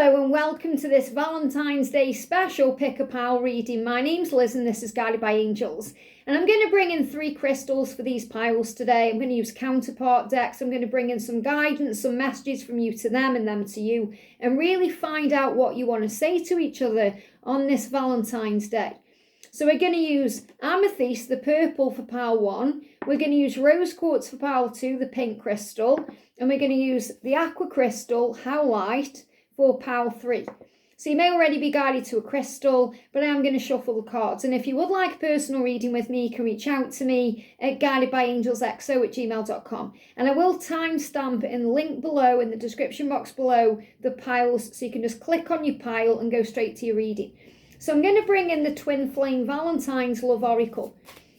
Hello and welcome to this Valentine's Day special pick-a-pile reading. My name's Liz and this is Guided by Angels. And I'm going to bring in 3 crystals for these piles today. I'm going to use counterpart decks. I'm going to bring in some guidance, some messages from you to them and them to you, and really find out what you want to say to each other on this Valentine's Day. So we're going to use amethyst, the purple, for pile 1. We're going to use rose quartz for pile 2, the pink crystal. And we're going to use the aqua crystal, howlite, for pile 3. So you may already be guided to a crystal, but I am going to shuffle the cards. And if you would like a personal reading with me, you can reach out to me at guidedbyangelsxo@gmail.com. And I will timestamp in the link below, in the description box below, the piles, so you can just click on your pile and go straight to your reading. So I'm going to bring in the Twin Flame Valentine's Love Oracle.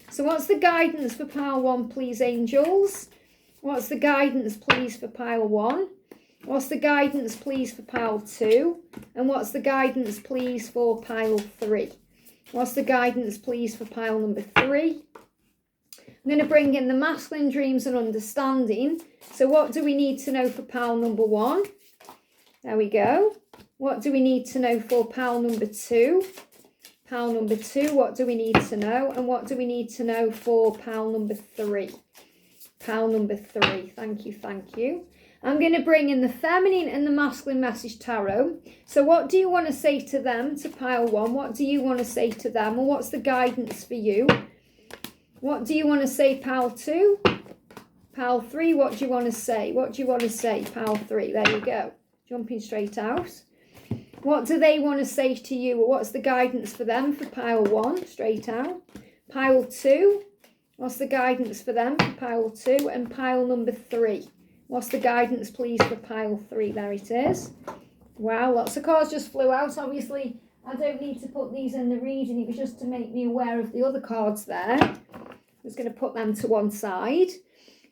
So what's the guidance for pile 1, please, angels? What's the guidance, please, for pile 1? What's the guidance, please, for pile 2? And what's the guidance, please, for pile 3? What's the guidance, please, for pile number 3? I'm going to bring in the masculine dreams and understanding. So what do we need to know for pile number 1? There we go. What do we need to know for pile number 2? Pile number 2, what do we need to know? And what do we need to know for pile number 3? Pile number 3. Thank you, thank you. I'm going to bring in the feminine and the masculine message tarot. So what do you want to say to them, to pile 1? What do you want to say to them? Or what's the guidance for you? What do you want to say, pile 2? Pile 3, what do you want to say? What do you want to say, pile 3? There you go. Jumping straight out. What do they want to say to you? Or what's the guidance for them for pile 1? Straight out. Pile 2. What's the guidance for them for pile 2? And pile number 3. What's the guidance, please, for pile 3? There it is. Wow, lots of cards just flew out. Obviously, I don't need to put these in the reading. It was just to make me aware of the other cards there. I'm just going to put them to one side.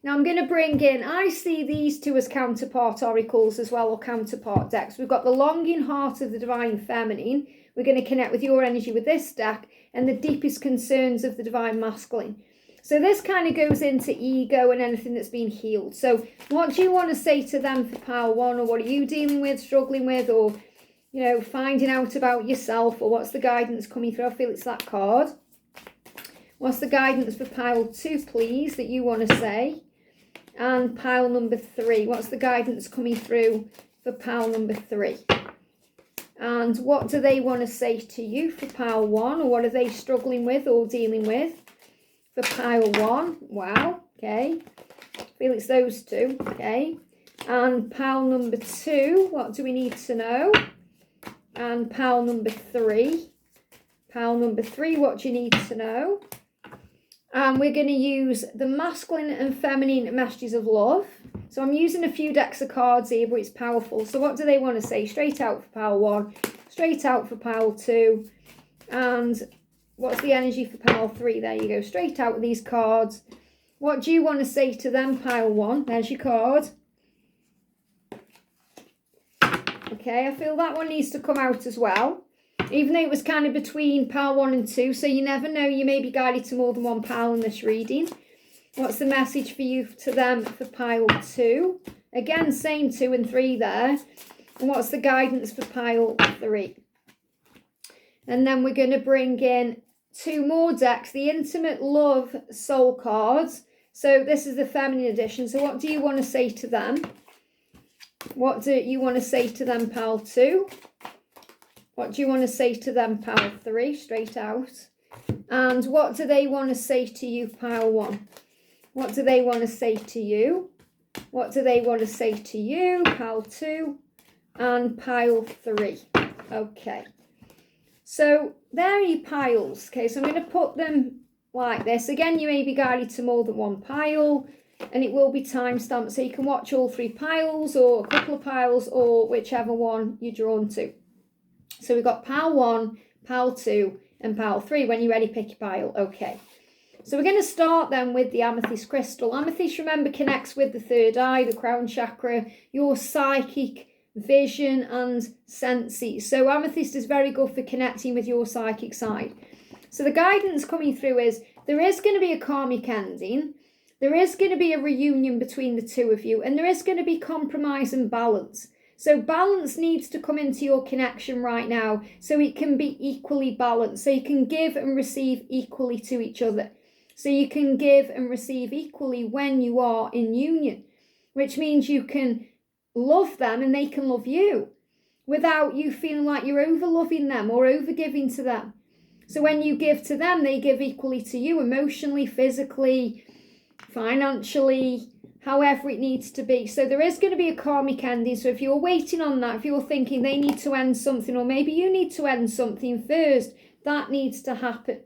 Now, I'm going to bring in, I see these 2 as counterpart oracles as well, or counterpart decks. We've got the longing heart of the divine feminine. We're going to connect with your energy with this deck, and the deepest concerns of the divine masculine. So this kind of goes into ego and anything that's been healed. So what do you want to say to them for pile 1? Or what are you dealing with, struggling with, or, you know, finding out about yourself? Or what's the guidance coming through? I feel it's that card. What's the guidance for pile 2, please, that you want to say? And pile number 3. What's the guidance coming through for pile number 3? And what do they want to say to you for pile 1? Or what are they struggling with or dealing with? For pile 1, wow, okay. I feel it's those 2, okay. And pile number 2, what do we need to know? And pile number 3. Pile number 3, what do you need to know? And we're going to use the masculine and feminine messages of love. So I'm using a few decks of cards here, but it's powerful. So what do they want to say? Straight out for pile 1, straight out for pile 2, and what's the energy for pile 3? There you go, straight out with these cards. What do you want to say to them, pile 1? There's your card. Okay, I feel that one needs to come out as well. Even though it was kind of between pile 1 and 2, so you never know, you may be guided to more than one pile in this reading. What's the message for you to them for pile 2? Again, same 2 and 3 there. And what's the guidance for pile 3? And then we're going to bring in 2 more decks, the Intimate Love Soul cards. So this is the feminine edition. So what do you want to say to them? What do you want to say to them, pile 2? What do you want to say to them, pile 3? Straight out. And what do they want to say to you, pile 1? What do they want to say to you? What do they want to say to you, pile 2? And pile 3. Okay. So there are your piles. Okay, so I'm going to put them like this. Again, you may be guided to more than one pile, and it will be time-stamped, so you can watch all 3 piles or a couple of piles or whichever one you're drawn to. So we've got pile 1, pile 2, and pile 3. When you're ready, pick your pile. Okay. So we're going to start then with the amethyst crystal. Amethyst, remember, connects with the 3rd eye, the crown chakra, your psychic vision and senses. So amethyst is very good for connecting with your psychic side. So the guidance coming through is there is going to be a karmic ending. There is going to be a reunion between the 2 of you, and there is going to be compromise and balance. So balance needs to come into your connection right now so it can be equally balanced. So you can give and receive equally to each other. So you can give and receive equally when you are in union, which means you can love them and they can love you without you feeling like you're over-loving them or over-giving to them. So when you give to them, they give equally to you, emotionally, physically, financially, however it needs to be. So there is going to be a karmic ending. So if you're waiting on that, if you're thinking they need to end something, or maybe you need to end something first, that needs to happen.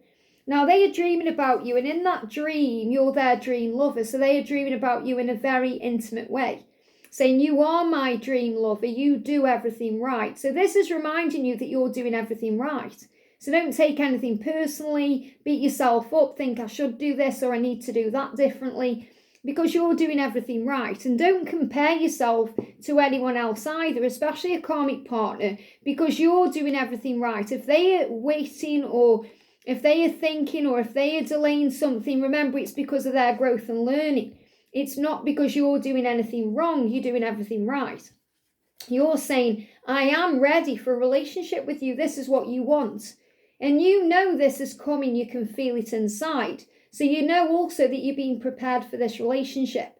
Now they are dreaming about you, and in that dream, you're their dream lover. So they are dreaming about you in a very intimate way, saying, you are my dream lover, you do everything right. So this is reminding you that you're doing everything right. So don't take anything personally, beat yourself up, think I should do this or I need to do that differently, because you're doing everything right. And don't compare yourself to anyone else either, especially a karmic partner, because you're doing everything right. If they are waiting, or if they are thinking, or if they are delaying something, remember it's because of their growth and learning. It's not because you're doing anything wrong, you're doing everything right. You're saying, I am ready for a relationship with you. This is what you want. And you know this is coming, you can feel it inside. So you know also that you're being prepared for this relationship.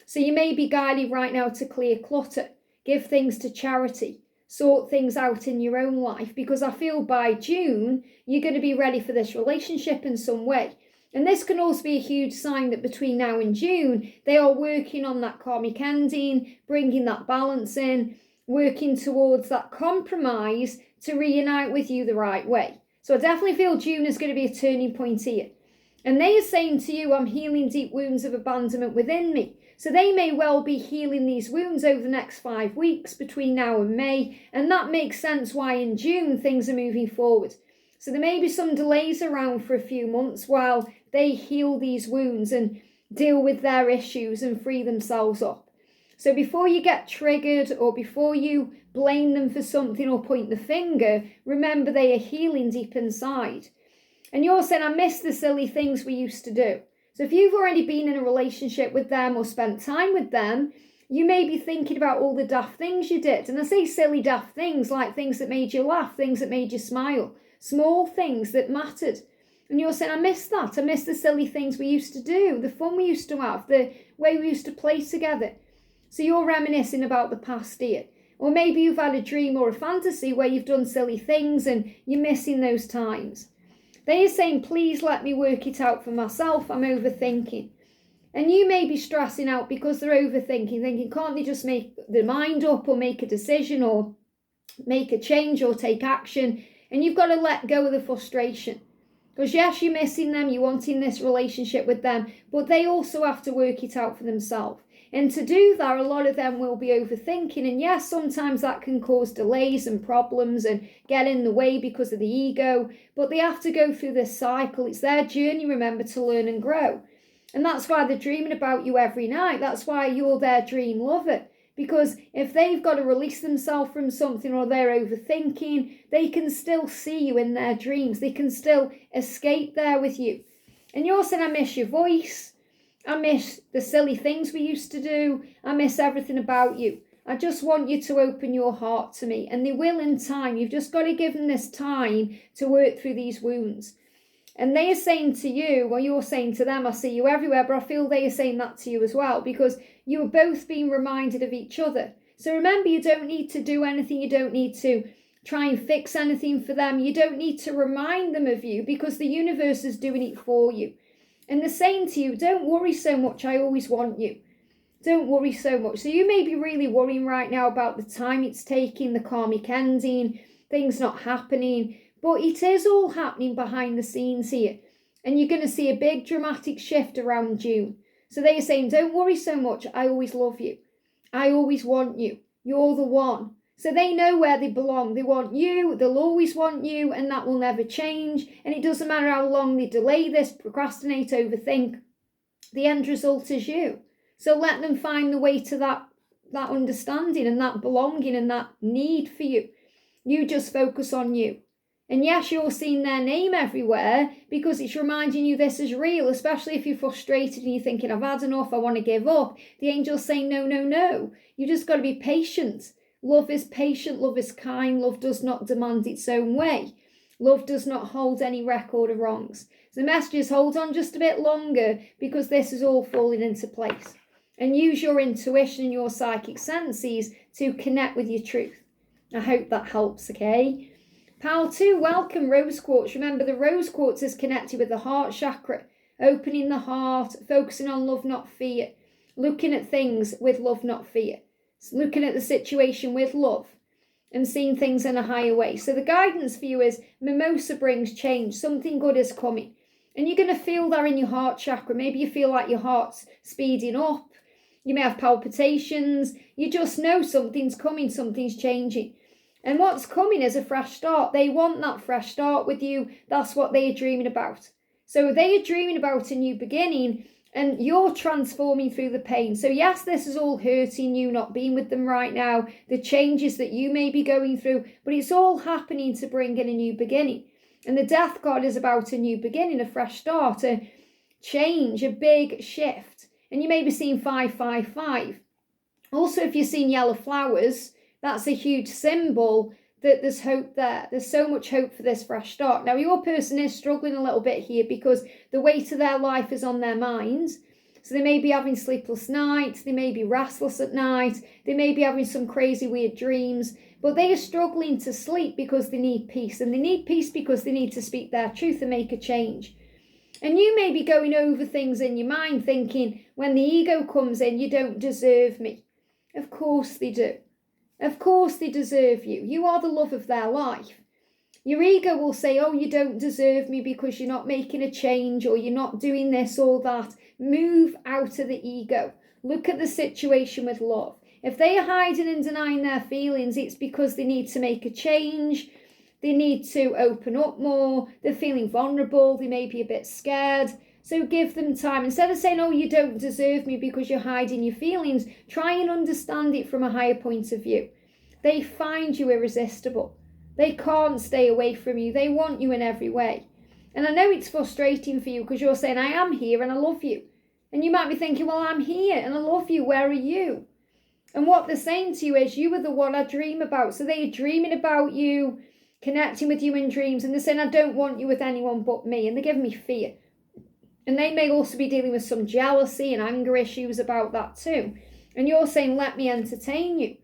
So you may be guided right now to clear clutter, give things to charity, sort things out in your own life, because I feel by June, you're going to be ready for this relationship in some way. And this can also be a huge sign that between now and June, they are working on that karmic ending, bringing that balance in, working towards that compromise to reunite with you the right way. So I definitely feel June is going to be a turning point here. And they are saying to you, I'm healing deep wounds of abandonment within me. So they may well be healing these wounds over the next 5 weeks between now and May. And that makes sense why in June things are moving forward. So there may be some delays around for a few months while they heal these wounds and deal with their issues and free themselves up. So before you get triggered or before you blame them for something or point the finger, remember they are healing deep inside. And you're saying, I miss the silly things we used to do. So if you've already been in a relationship with them or spent time with them, you may be thinking about all the daft things you did. And I say silly daft things, like things that made you laugh, things that made you smile, small things that mattered. And you're saying, I miss that. I miss the silly things we used to do, the fun we used to have, the way we used to play together. So you're reminiscing about the past here. Or maybe you've had a dream or a fantasy where you've done silly things and you're missing those times. They are saying, please let me work it out for myself. I'm overthinking. And you may be stressing out because they're overthinking, thinking, can't they just make their mind up or make a decision or make a change or take action? And you've got to let go of the frustration. Because yes, you're missing them, you're wanting this relationship with them, but they also have to work it out for themselves. And to do that, a lot of them will be overthinking. And yes, sometimes that can cause delays and problems and get in the way because of the ego. But they have to go through this cycle. It's their journey, remember, to learn and grow. And that's why they're dreaming about you every night. That's why you're their dream lover. Because if they've got to release themselves from something or they're overthinking, they can still see you in their dreams. They can still escape there with you. And you're saying, I miss your voice. I miss the silly things we used to do. I miss everything about you. I just want you to open your heart to me. And they will in time. You've just got to give them this time to work through these wounds. And they are saying to you, well, you're saying to them, I see you everywhere, but I feel they are saying that to you as well, because you are both being reminded of each other. So remember, you don't need to do anything. You don't need to try and fix anything for them. You don't need to remind them of you, because the universe is doing it for you. And they're saying to you, don't worry so much, I always want you. Don't worry so much. So you may be really worrying right now about the time it's taking, the karmic ending, things not happening. But it is all happening behind the scenes here. And you're going to see a big dramatic shift around June. So they're saying, don't worry so much, I always love you. I always want you. You're the one. So they know where they belong. They want you, they'll always want you, and that will never change. And it doesn't matter how long they delay this, procrastinate, overthink. The end result is you. So let them find the way to that understanding and that belonging and that need for you. You just focus on you. And yes, you're seeing their name everywhere because it's reminding you this is real, especially if you're frustrated and you're thinking, I've had enough, I want to give up. The angel's saying, no, no, no. You just got to be patient. Love is patient, love is kind, love does not demand its own way. Love does not hold any record of wrongs. So the message is hold on just a bit longer because this is all falling into place. And use your intuition and your psychic senses to connect with your truth. I hope that helps, okay? Pile 2, welcome rose quartz. Remember, the rose quartz is connected with the heart chakra, opening the heart, focusing on love, not fear, looking at things with love, not fear, looking at the situation with love and seeing things in a higher way. So the guidance for you is mimosa brings change. Something good is coming. And you're going to feel that in your heart chakra. Maybe you feel like your heart's speeding up. You may have palpitations. You just know something's coming, something's changing. And what's coming is a fresh start. They want that fresh start with you. That's what they are dreaming about. So they are dreaming about a new beginning and you're transforming through the pain. So yes, this is all hurting you, not being with them right now, the changes that you may be going through, but it's all happening to bring in a new beginning. And the death card is about a new beginning, a fresh start, a change, a big shift. And you may be seeing 555. Also, if you're seeing yellow flowers, that's a huge symbol that there's hope there. There's so much hope for this fresh start. Now, your person is struggling a little bit here because the weight of their life is on their minds. So they may be having sleepless nights. They may be restless at night. They may be having some crazy, weird dreams. But they are struggling to sleep because they need peace. And they need peace because they need to speak their truth and make a change. And you may be going over things in your mind thinking, when the ego comes in, you don't deserve me. Of course they do. Of course they deserve you. You are the love of their life. Your ego will say, oh, you don't deserve me because you're not making a change or you're not doing this or that. Move out of the ego. Look at the situation with love. If they are hiding and denying their feelings, it's because they need to make a change. They need to open up more. They're feeling vulnerable. They may be a bit scared. So give them time. Instead of saying, oh, you don't deserve me because you're hiding your feelings, try and understand it from a higher point of view. They find you irresistible. They can't stay away from you. They want you in every way. And I know it's frustrating for you because you're saying, I am here and I love you. And you might be thinking, well, I'm here and I love you. Where are you? And what they're saying to you is, you are the one I dream about. So they are dreaming about you, connecting with you in dreams. And they're saying, I don't want you with anyone but me. And they're giving me fear. And they may also be dealing with some jealousy and anger issues about that too. And you're saying, let me entertain you.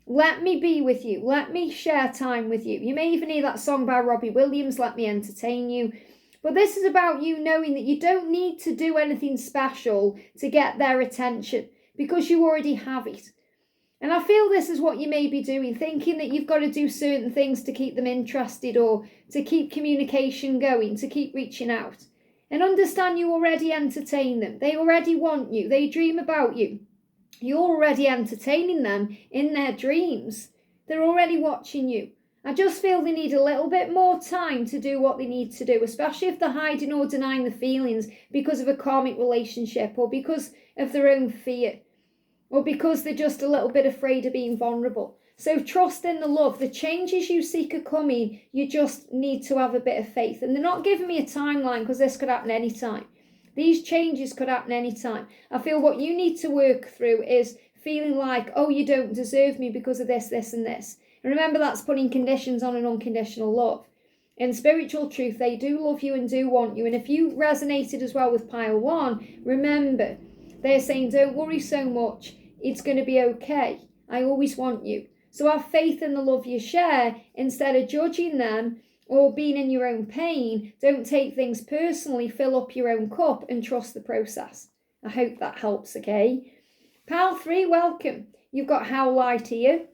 Let me be with you. Let me share time with you. You may even hear that song by Robbie Williams, Let Me Entertain You. But this is about you knowing that you don't need to do anything special to get their attention because you already have it. And I feel this is what you may be doing, thinking that you've got to do certain things to keep them interested or to keep communication going, to keep reaching out. And understand you already entertain them. They already want you. They dream about you. You're already entertaining them in their dreams. They're already watching you. I just feel they need a little bit more time to do what they need to do, especially if they're hiding or denying the feelings because of a karmic relationship or because of their own fear or because they're just a little bit afraid of being vulnerable. So trust in the love. The changes you seek are coming. You just need to have a bit of faith. And they're not giving me a timeline because this could happen anytime. These changes could happen anytime. I feel what you need to work through is feeling like, oh, you don't deserve me because of this, this, and this. And remember, that's putting conditions on an unconditional love. In spiritual truth, they do love you and do want you. And if you resonated as well with pile 1, remember, they're saying, don't worry so much. It's going to be okay. I always want you. So have faith in the love you share instead of judging them or being in your own pain. Don't take things personally. Fill up your own cup and trust the process. I hope that helps, okay? Pile 3, welcome. You've got How Light here.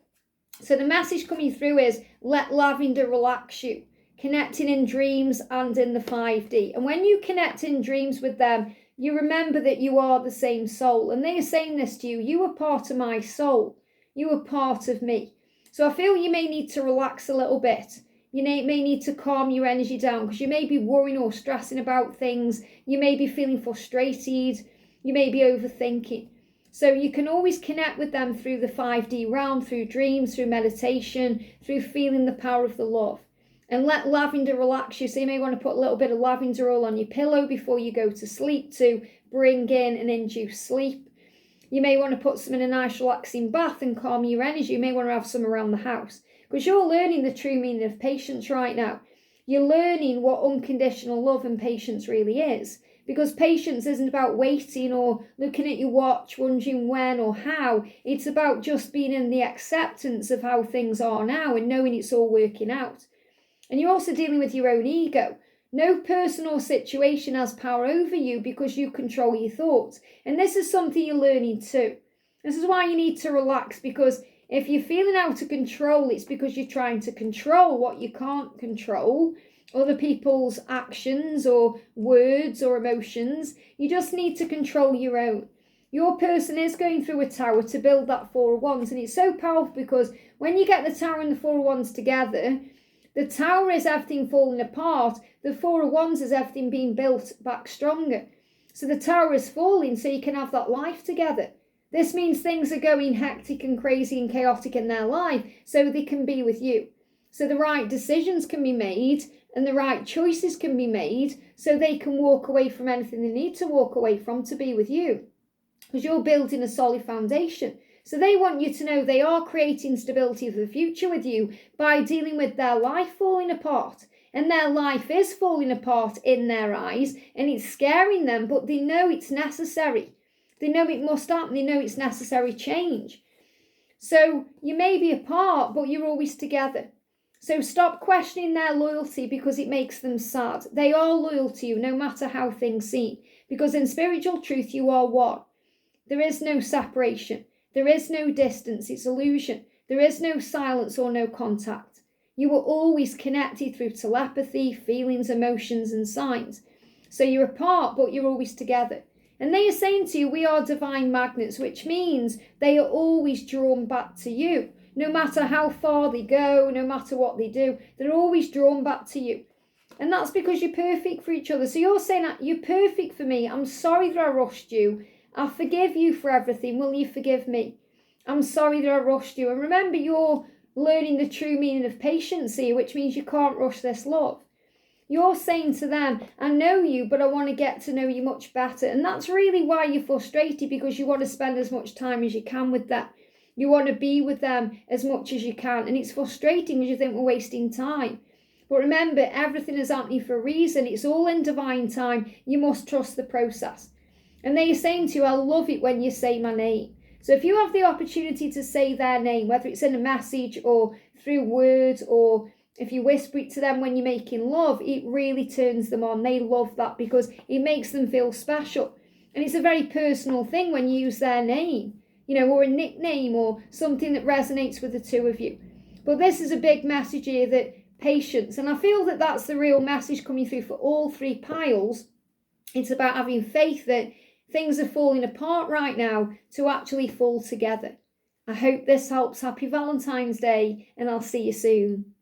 So the message coming through is let lavender relax you. Connecting in dreams and in the 5D. And when you connect in dreams with them, you remember that you are the same soul. And they are saying this to you. You are part of my soul. You are part of me. So I feel you may need to relax a little bit. You may need to calm your energy down because you may be worrying or stressing about things. You may be feeling frustrated. You may be overthinking. So you can always connect with them through the 5D realm, through dreams, through meditation, through feeling the power of the love. And let lavender relax you. So you may want to put a little bit of lavender oil on your pillow before you go to sleep to bring in and induce sleep. You may want to put some in a nice relaxing bath and calm your energy. You may want to have some around the house, because you're learning the true meaning of patience right now. You're learning what unconditional love and patience really is. Because patience isn't about waiting or looking at your watch, wondering when or how. It's about just being in the acceptance of how things are now and knowing it's all working out. And you're also dealing with your own ego. No person or situation has power over you because you control your thoughts. And this is something you're learning too. This is why you need to relax, because if you're feeling out of control, it's because you're trying to control what you can't control. Other people's actions or words or emotions. You just need to control your own. Your person is going through a tower to build that Four of Wands, and it's so powerful because when you get the tower and the Four of Wands together, the tower is everything falling apart, the Four of Wands is everything being built back stronger. So the tower is falling so you can have that life together. This means things are going hectic and crazy and chaotic in their life so they can be with you. So the right decisions can be made and the right choices can be made so they can walk away from anything they need to walk away from to be with you. Because you're building a solid foundation. So they want you to know they are creating stability for the future with you by dealing with their life falling apart. And their life is falling apart in their eyes and it's scaring them, but they know it's necessary. They know it must happen. They know it's necessary change. So you may be apart, but you're always together. So stop questioning their loyalty because it makes them sad. They are loyal to you no matter how things seem. Because in spiritual truth, you are one. There is no separation. There is no distance. It's illusion. There is no silence or no contact. You are always connected through telepathy, feelings, emotions, and signs. So you're apart, but you're always together. And they are saying to you, we are divine magnets, which means they are always drawn back to you. No matter how far they go, no matter what they do, they're always drawn back to you. And that's because you're perfect for each other. So you're saying that you're perfect for me. I'm sorry that I rushed you. I forgive you for everything. Will you forgive me? I'm sorry that I rushed you. And remember, you're learning the true meaning of patience here, which means you can't rush this love. You're saying to them, I know you, but I want to get to know you much better. And that's really why you're frustrated, because you want to spend as much time as you can with them. You want to be with them as much as you can. And it's frustrating because you think we're wasting time. But remember, everything is happening for a reason. It's all in divine time. You must trust the process. And they're saying to you, I love it when you say my name. So if you have the opportunity to say their name, whether it's in a message or through words, or if you whisper it to them when you're making love, it really turns them on. They love that because it makes them feel special. And it's a very personal thing when you use their name, or a nickname or something that resonates with the two of you. But this is a big message here, that patience. And I feel that that's the real message coming through for all three piles. It's about having faith that things are falling apart right now to actually fall together. I hope this helps. Happy Valentine's Day, and I'll see you soon.